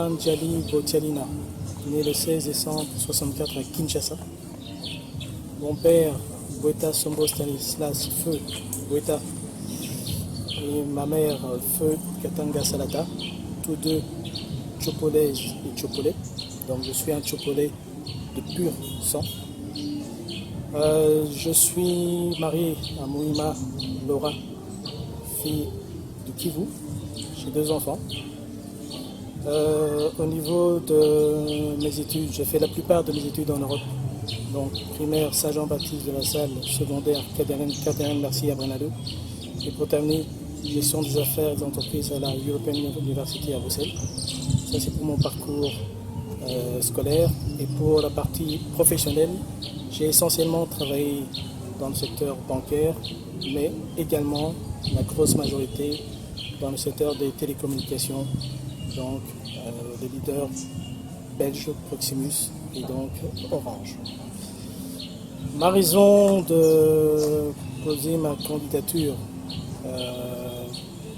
Njali Botialina, né le 16 décembre 1964 à Kinshasa. Mon père, Bweta Sombo Stanislas Feu Bweta, et ma mère, Feu Katanga Salata, tous deux Tchopolaises et Tchopolais. Donc je suis un Tchopolais de pur sang. Je suis marié à Mouima Laura, fille du Kivu. J'ai 2 enfants. Au niveau de mes études, j'ai fait la plupart de mes études en Europe. Donc primaire Saint-Jean-Baptiste de la Salle, secondaire Catherine Mercier à Brenado. Et pour terminer, gestion des affaires et des entreprises à la European University à Bruxelles. Ça c'est pour mon parcours scolaire. Et pour la partie professionnelle, j'ai essentiellement travaillé dans le secteur bancaire, mais également la grosse majorité dans le secteur des télécommunications, donc les leaders belges Proximus et donc Orange. Ma raison de poser ma candidature,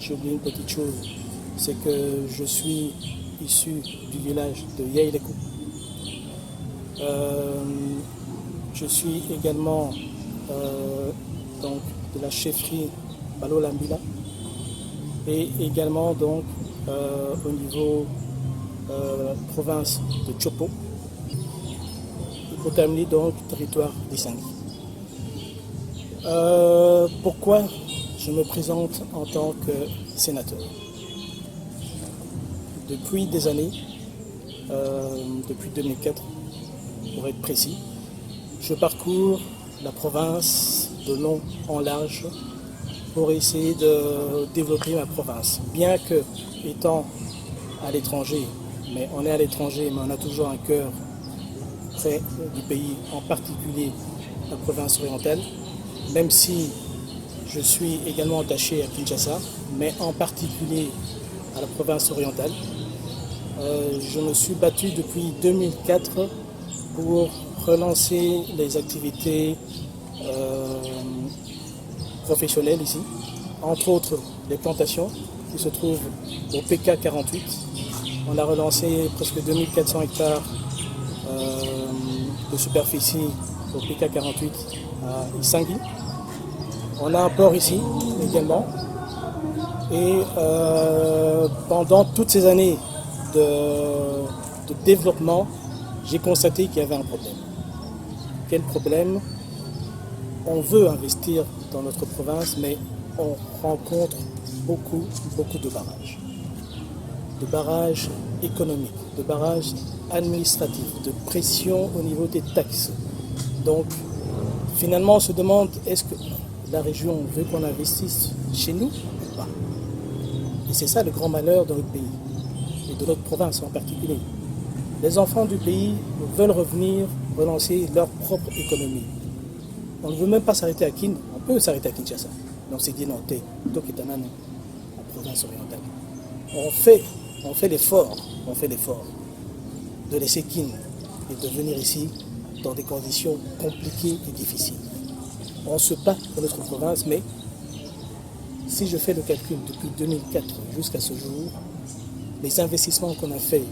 j'ai oublié une petite chose, c'est que je suis issu du village de Yaïlekou. Je suis également donc de la chefferie Balo Lambila et également donc au niveau province de Tchopo. Et pour terminer donc territoire d'Issangui. Pourquoi je me présente en tant que sénateur? Depuis des années, depuis 2004 pour être précis, je parcours la province de long en large pour essayer de développer ma province. Bien que étant à l'étranger, mais on est à l'étranger, mais on a toujours un cœur près du pays, en particulier la province orientale, même si je suis également attaché à Kinshasa, mais en particulier à la province orientale. Je me suis battu depuis 2004 pour relancer les activités professionnelles ici, entre autres les plantations qui se trouvent au PK 48. On a relancé presque 2400 hectares de superficie au PK 48 à Issangui. On a un port ici également. Et pendant toutes ces années de développement, j'ai constaté qu'il y avait un problème. Quel problème? On veut investir dans notre province, mais on rencontre beaucoup de barrages. De barrages économiques, de barrages administratifs, de pression au niveau des taxes. Donc, finalement, on se demande, est-ce que la région veut qu'on investisse chez nous ou pas? Et c'est ça le grand malheur de notre pays, et de notre province en particulier. Les enfants du pays veulent revenir relancer leur propre économie. On ne veut même pas s'arrêter à Kin, on peut s'arrêter à Kinshasa. Donc c'est dit non, donc Etanan, en province orientale. On fait l'effort de laisser Kin et de venir ici dans des conditions compliquées et difficiles. On se bat pour notre province, mais si je fais le calcul depuis 2004 jusqu'à ce jour, les investissements qu'on a faits,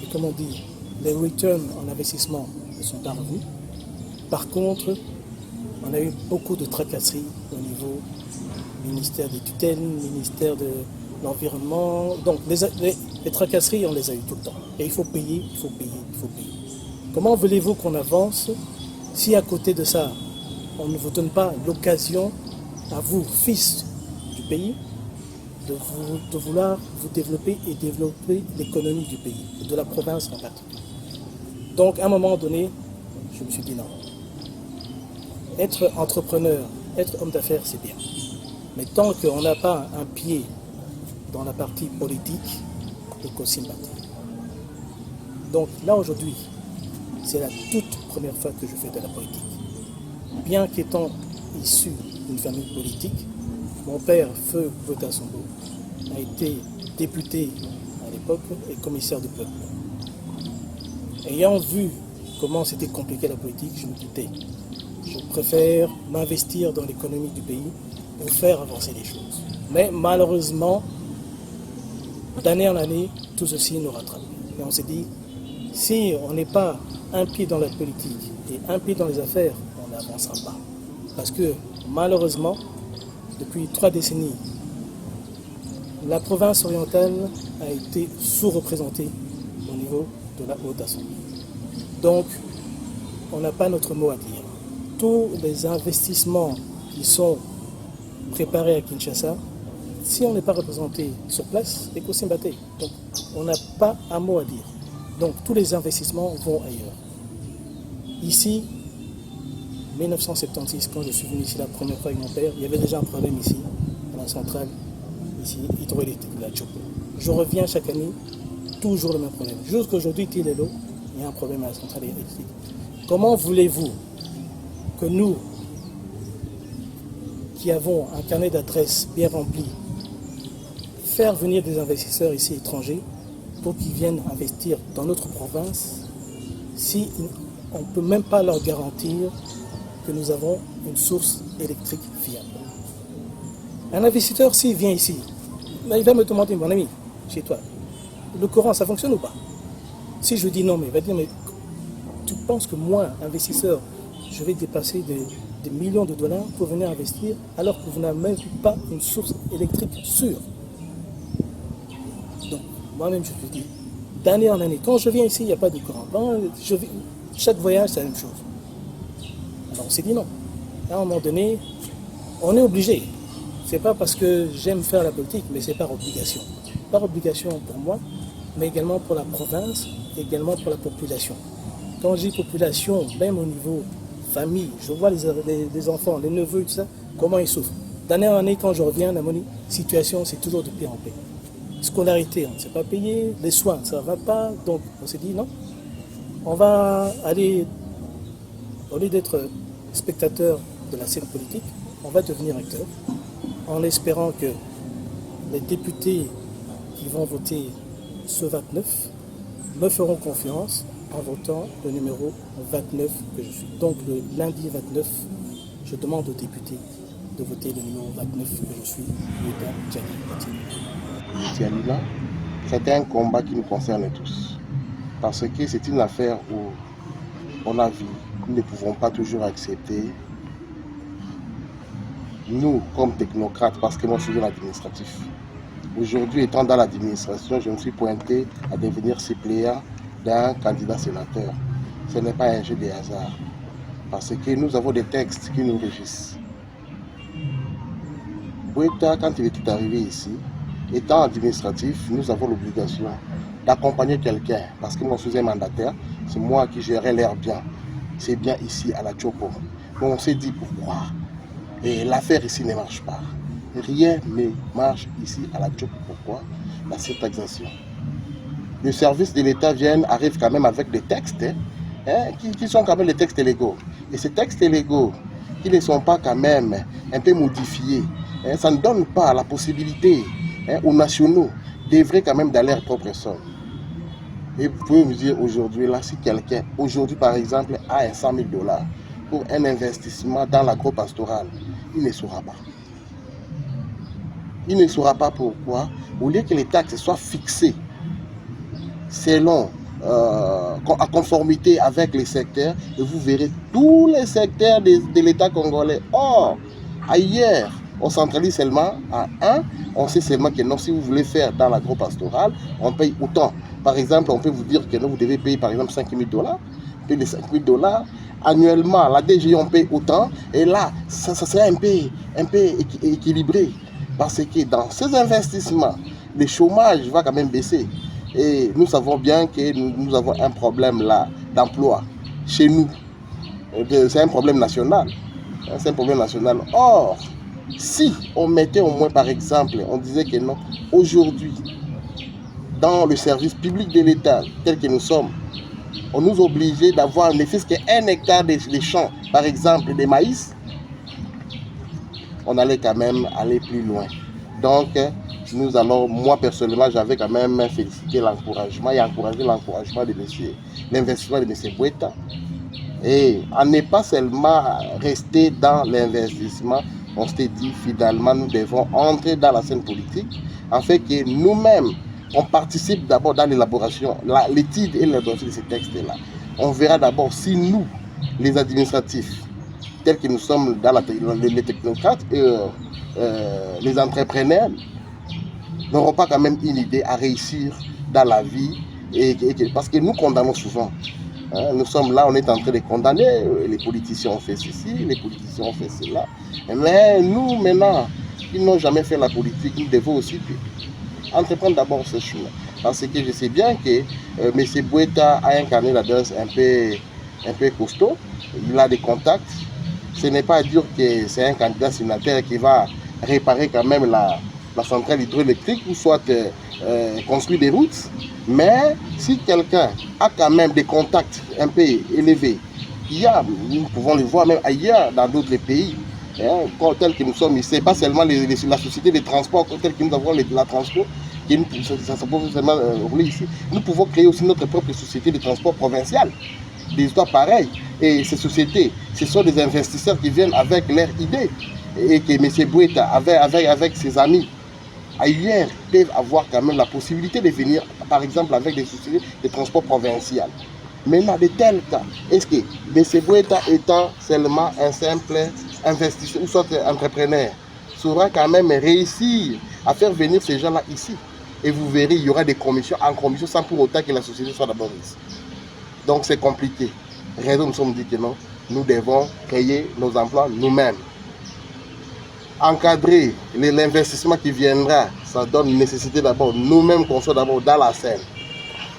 et comme on dit, les returns en investissement ne sont pas revenus. Par contre, on a eu beaucoup de tracasseries au niveau ministère des tutelles, ministère de l'environnement. Donc les tracasseries, on les a eu tout le temps. Et il faut payer. Comment voulez-vous qu'on avance si à côté de ça, on ne vous donne pas l'occasion à vous, fils du pays, de vouloir vous développer et développer l'économie du pays, de la province en particulier. Donc à un moment donné, je me suis dit non. Être entrepreneur, être homme d'affaires, c'est bien. Mais tant qu'on n'a pas un pied dans la partie politique, le Kosimba. Donc là aujourd'hui, c'est la toute première fois que je fais de la politique. Bien qu'étant issu d'une famille politique, mon père, Feu Bweta Sombo, a été député à l'époque et commissaire du peuple. Ayant vu comment c'était compliqué la politique, je me disais, je préfère m'investir dans l'économie du pays pour faire avancer les choses. Mais malheureusement, d'année en année, tout ceci nous rattrape. Et on s'est dit, si on n'est pas un pied dans la politique et un pied dans les affaires, on n'avancera pas. Parce que malheureusement, depuis 3 décennies, la province orientale a été sous-représentée au niveau de la Haute Assemblée. Donc, on n'a pas notre mot à dire. Tous les investissements qui sont préparés à Kinshasa, si on n'est pas représenté sur place, c'est qu'au Mbaté. Donc, on n'a pas un mot à dire. Donc, tous les investissements vont ailleurs. Ici, 1976, quand je suis venu ici la première fois avec mon père, il y avait déjà un problème ici, à la centrale, ici, hydroélectrique de la Tchopo. Je reviens chaque année, toujours le même problème. Jusqu'aujourd'hui, Tilelo, il y a un problème à la centrale électrique. Comment voulez-vous que nous, qui avons un carnet d'adresses bien rempli, faire venir des investisseurs ici étrangers pour qu'ils viennent investir dans notre province si on ne peut même pas leur garantir que nous avons une source électrique fiable. Un investisseur, s'il vient ici, il va me demander, mon ami, chez toi, le courant, ça fonctionne ou pas? Si je dis non, mais il va dire, mais tu penses que moi, investisseur, je vais dépasser des millions de dollars pour venir investir alors que vous n'avez même pas une source électrique sûre? Donc, moi-même, je te dis, d'année en année, quand je viens ici, il n'y a pas de courant. Chaque voyage, c'est la même chose. Alors, on s'est dit non. À un moment donné, on est obligé. C'est pas parce que j'aime faire la politique, mais c'est par obligation. Par obligation pour moi, mais également pour la province, également pour la population. Quand je dis population, même au niveau famille, je vois les enfants, les neveux, tout ça, comment ils souffrent. D'année en année, quand je reviens, la situation, c'est toujours de pire en pire. Scolarité, on ne sait pas payer, les soins, ça ne va pas. Donc, on s'est dit non, on va aller, au lieu d'être spectateur de la scène politique, on va devenir acteur, en espérant que les députés qui vont voter ce 29 me feront confiance en votant le numéro 29 que je suis. Donc le lundi 29, je demande aux députés de voter le numéro 29 que je suis, Yuda Djali. C'est un combat qui nous concerne tous. Parce que c'est une affaire où on a vu, nous ne pouvons pas toujours accepter, nous comme technocrates, parce que moi je suis dans l'administratif. Aujourd'hui, étant dans l'administration, je me suis pointé à devenir suppléant d'un candidat sénateur. Ce n'est pas un jeu de hasard. Parce que nous avons des textes qui nous régissent. Boueta, quand il était arrivé ici, étant administratif, nous avons l'obligation d'accompagner quelqu'un. Parce que moi, je suis un mandataire, c'est moi qui gérais l'air bien. C'est bien ici à la Tchopo. Donc on s'est dit pourquoi. Et l'affaire ici ne marche pas. Rien ne marche ici à la Tchopo. Pourquoi? La surtaxation. Le service de l'État arrive quand même avec des textes qui sont quand même des textes légaux. Et ces textes légaux, qui ne sont pas quand même un peu modifiés, ça ne donne pas la possibilité aux nationaux d'œuvrer quand même dans leur propre sol. Et vous pouvez me dire aujourd'hui, là, si quelqu'un, aujourd'hui par exemple, a un 100 000 $ pour un investissement dans l'agro-pastoral, il ne saura pas. Il ne saura pas pourquoi. Au lieu que les taxes soient fixées selon, à conformité avec les secteurs, et vous verrez tous les secteurs de l'État congolais. Or, ailleurs, on centralise seulement à un. On sait seulement que non, si vous voulez faire dans l'agro-pastoral, on paye autant. Par exemple, on peut vous dire que non, vous devez payer par exemple 5 000 $. Puis les 5 000 $ annuellement, la DGI, on paye autant. Et là, ça serait un peu équilibré. Parce que dans ces investissements, le chômage va quand même baisser. Et nous savons bien que nous avons un problème là d'emploi chez nous. C'est un problème national. C'est un problème national. Or, si on mettait au moins par exemple, on disait que non, aujourd'hui, dans le service public de l'État tel que nous sommes, on nous obligeait d'avoir ne fût-ce qu'un hectare de champs, par exemple des maïs, on allait quand même aller plus loin. Donc, nous allons, moi personnellement, j'avais quand même félicité l'encouragement et encouragé l'encouragement de l'investissement de M. Boueta. Et on n'est pas seulement resté dans l'investissement, on s'est dit finalement nous devons entrer dans la scène politique, en fait que nous-mêmes, on participe d'abord dans l'élaboration, l'étude et l'élaboration de ces textes-là. On verra d'abord si nous, les administratifs, tels que nous sommes dans les technocrates et les entrepreneurs, n'auront pas quand même une idée à réussir dans la vie. Parce que nous condamnons souvent. Hein, nous sommes là, on est en train de condamner. Les politiciens ont fait ceci, les politiciens ont fait cela. Mais nous, maintenant, qui n'ont jamais fait la politique, nous devons aussi entreprendre d'abord ce chemin. Parce que je sais bien que M. Boueta a incarné la danse un peu costaud. Il a des contacts. Ce n'est pas à dire que c'est un candidat sénateur qui va réparer quand même la centrale hydroélectrique ou soit construire des routes. Mais si quelqu'un a quand même des contacts un peu élevés, nous pouvons le voir même ailleurs dans d'autres pays, hein, tel que nous sommes ici, pas seulement la société de transport, tel que nous avons la transport, ça peut seulement rouler ici. Nous pouvons créer aussi notre propre société de transport provincial. Des histoires pareilles. Et ces sociétés, ce sont des investisseurs qui viennent avec leurs idées. Et que M. Boueta, avec ses amis, ailleurs, peuvent avoir quand même la possibilité de venir, par exemple, avec des sociétés de transport provincial. Maintenant, de tels cas, est-ce que M. Boueta étant seulement un simple investisseur ou soit entrepreneur, saura quand même réussir à faire venir ces gens-là ici? Et vous verrez, il y aura des commissions en commission sans pour autant que la société soit d'abord ici. Donc c'est compliqué. Raison, nous sommes dit que non, nous devons créer nos emplois nous-mêmes. Encadrer l'investissement qui viendra, ça donne une nécessité d'abord, nous-mêmes qu'on soit d'abord dans la scène.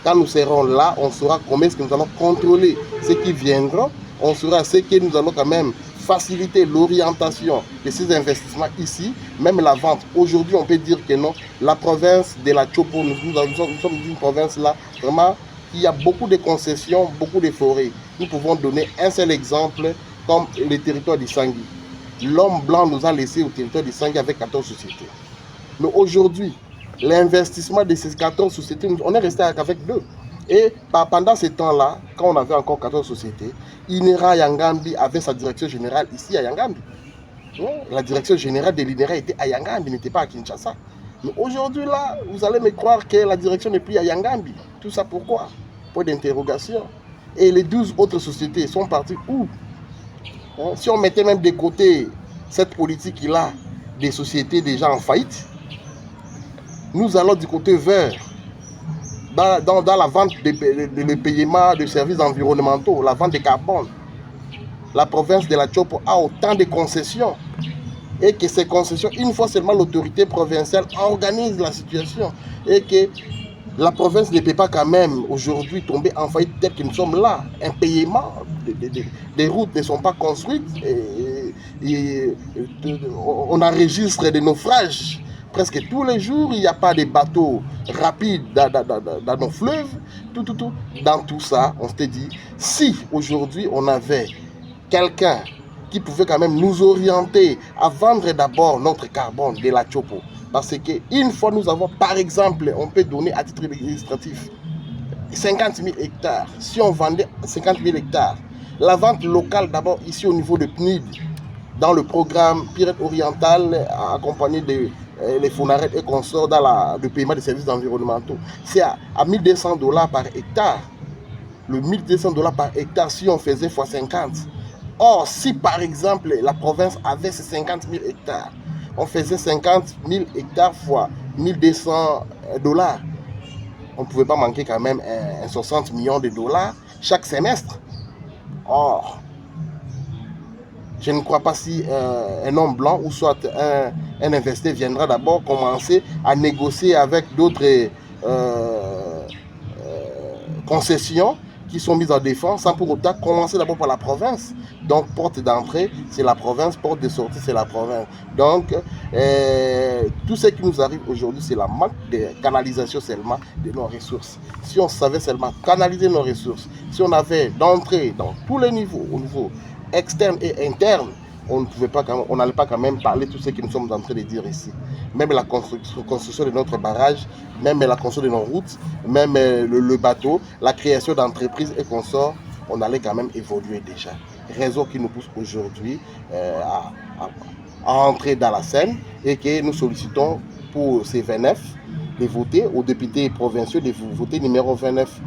Quand nous serons là, on saura comment est-ce que nous allons contrôler ceux qui viendront, on saura ce que nous allons quand même faciliter l'orientation de ces investissements ici, même la vente. Aujourd'hui, on peut dire que non, la province de la Tchopo, nous sommes une province là, vraiment, il y a beaucoup de concessions, beaucoup de forêts. Nous pouvons donner un seul exemple comme le territoire d'Issangui. L'homme blanc nous a laissé au territoire d'Issangui avec 14 sociétés. Mais aujourd'hui, l'investissement de ces 14 sociétés, on est resté avec 2. Et pendant ce temps-là, quand on avait encore 14 sociétés, INERA Yangambi avait sa direction générale ici à Yangambi. La direction générale de l'INERA était à Yangambi, n'était pas à Kinshasa. Mais aujourd'hui, là, vous allez me croire que la direction n'est plus à Yangambi. Tout ça pourquoi? Point d'interrogation. Et les 12 autres sociétés sont parties où? Si on mettait même de côté cette politique-là des sociétés déjà en faillite, nous allons du côté vert, dans la vente de paiement de services environnementaux, la vente de carbone. La province de la Tchopo a autant de concessions. Et que ces concessions, une fois seulement l'autorité provinciale organise la situation. Et que la province ne peut pas quand même aujourd'hui tomber en faillite tel que nous sommes là. Un paiement, des routes ne sont pas construites. On enregistre des naufrages. Presque tous les jours, il n'y a pas de bateaux rapides dans nos fleuves. Tout. Dans tout ça, on s'était dit, si aujourd'hui on avait quelqu'un qui pouvait quand même nous orienter à vendre d'abord notre carbone de la Tchopo. Parce qu'une fois nous avons, par exemple, on peut donner à titre illustratif 50 000 hectares. Si on vendait 50 000 hectares, la vente locale d'abord ici au niveau de PNID, dans le programme Pyrénées orientales, accompagné de les Fonaret et consorts dans le paiement des services environnementaux, c'est à $1 200 par hectare. Le $1 200 par hectare, si on faisait x 50. Or, si par exemple la province avait ces 50 000 hectares, on faisait 50 000 hectares fois $1 200, on ne pouvait pas manquer quand même 60 millions de dollars chaque semestre. Or, je ne crois pas si un homme blanc ou soit un investisseur viendra d'abord commencer à négocier avec d'autres concessions qui sont mises en défense sans pour autant commencer d'abord par la province. Donc, porte d'entrée, c'est la province, porte de sortie, c'est la province. Donc, tout ce qui nous arrive aujourd'hui, c'est la manque de canalisation seulement de nos ressources. Si on savait seulement canaliser nos ressources, si on avait d'entrée dans tous les niveaux, au niveau externe et interne, on n'allait pas quand même parler de tout ce que nous sommes en train de dire ici. Même la construction de notre barrage, même la construction de nos routes, même le bateau, la création d'entreprises et consorts, on allait quand même évoluer déjà. Raison qui nous pousse aujourd'hui à entrer dans la scène et que nous sollicitons pour ces 29 de voter, aux députés provinciaux de voter numéro 29.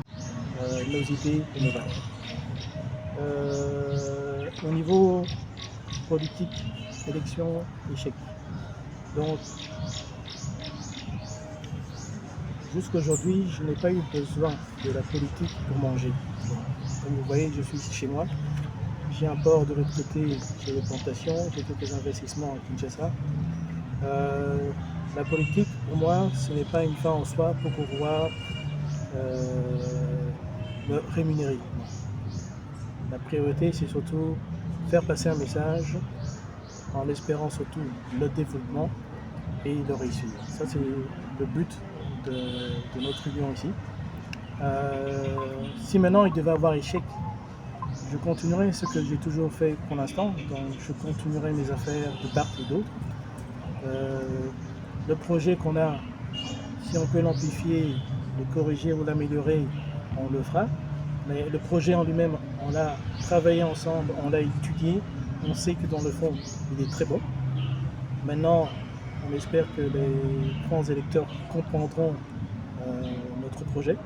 Nos idées et nos valeurs. Au niveau politique, élection, échec. Donc, jusqu'aujourd'hui, je n'ai pas eu besoin de la politique pour manger. Comme vous voyez, je suis ici chez moi. J'ai un port de l'autre côté, j'ai des plantations, j'ai quelques investissements à Kinshasa. La politique, pour moi, ce n'est pas une fin en soi pour pouvoir me rémunérer. La priorité, c'est surtout faire passer un message en espérant surtout le développement et le réussir. Ça, c'est le but de notre union ici. Si maintenant il devait avoir échec, je continuerai ce que j'ai toujours fait pour l'instant. Donc, je continuerai mes affaires de part et d'autre. Le projet qu'on a, si on peut l'amplifier, le corriger ou l'améliorer, on le fera. Mais le projet en lui-même, on l'a travaillé ensemble, on l'a étudié, on sait que dans le fond, il est très bon. Maintenant, on espère que les grands électeurs comprendront notre projet.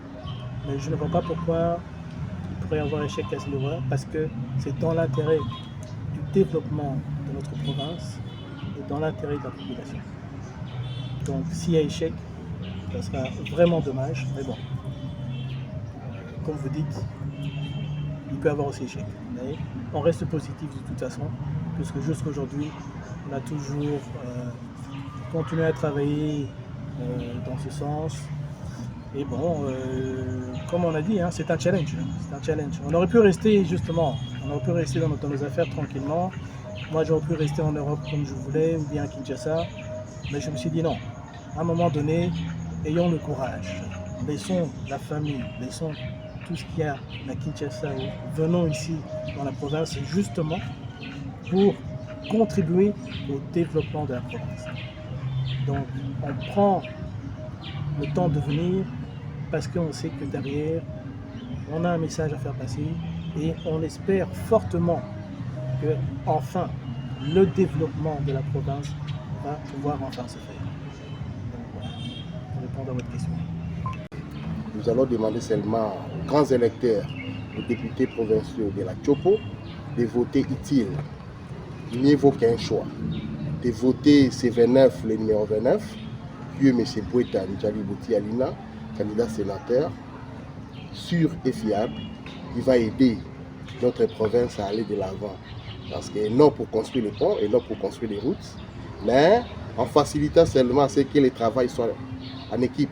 Mais je ne vois pas pourquoi il pourrait y avoir échec à ce niveau-là, parce que c'est dans l'intérêt du développement de notre province et dans l'intérêt de la population. Donc s'il y a échec, ça sera vraiment dommage, mais bon, comme vous dites, il peut y avoir aussi échec. Mais on reste positif de toute façon, puisque jusqu'à aujourd'hui, on a toujours continué à travailler dans ce sens. Et bon, comme on a dit, hein, c'est un challenge. C'est un challenge. On aurait pu rester justement, on aurait pu rester dans nos affaires tranquillement. Moi, j'aurais pu rester en Europe comme je voulais, ou bien à Kinshasa. Mais je me suis dit non. À un moment donné, ayons le courage. Laissons la famille, laissons tout ce qu'il y a à Kinshasa. Venons ici dans la province justement pour contribuer au développement de la province. Donc, on prend le temps de venir parce qu'on sait que derrière, on a un message à faire passer et on espère fortement que enfin le développement de la province va pouvoir enfin se faire. Donc voilà, pour répondre à votre question. Nous allons demander seulement aux grands électeurs, aux députés provinciaux de la Chopo, de voter utile. Mieux vaut qu'un choix. De voter C29, le numéro 29, puis M. Boueta Njali Bouti Alina, candidat sénateur, sûr et fiable, qui va aider notre province à aller de l'avant. Parce que non pour construire les ponts et non pour construire les routes, mais en facilitant seulement ce que le travail soit en équipe.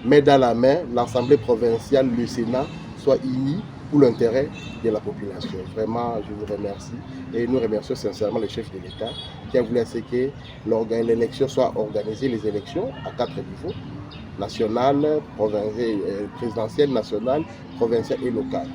Mais dans la main, l'Assemblée provinciale, le Sénat, soit unis pour l'intérêt de la population. Vraiment, je vous remercie. Et nous remercions sincèrement le chef de l'État qui a voulu que l'élection soit organisée, les élections à 4 niveaux, national, présidentiel, national, provincial et local.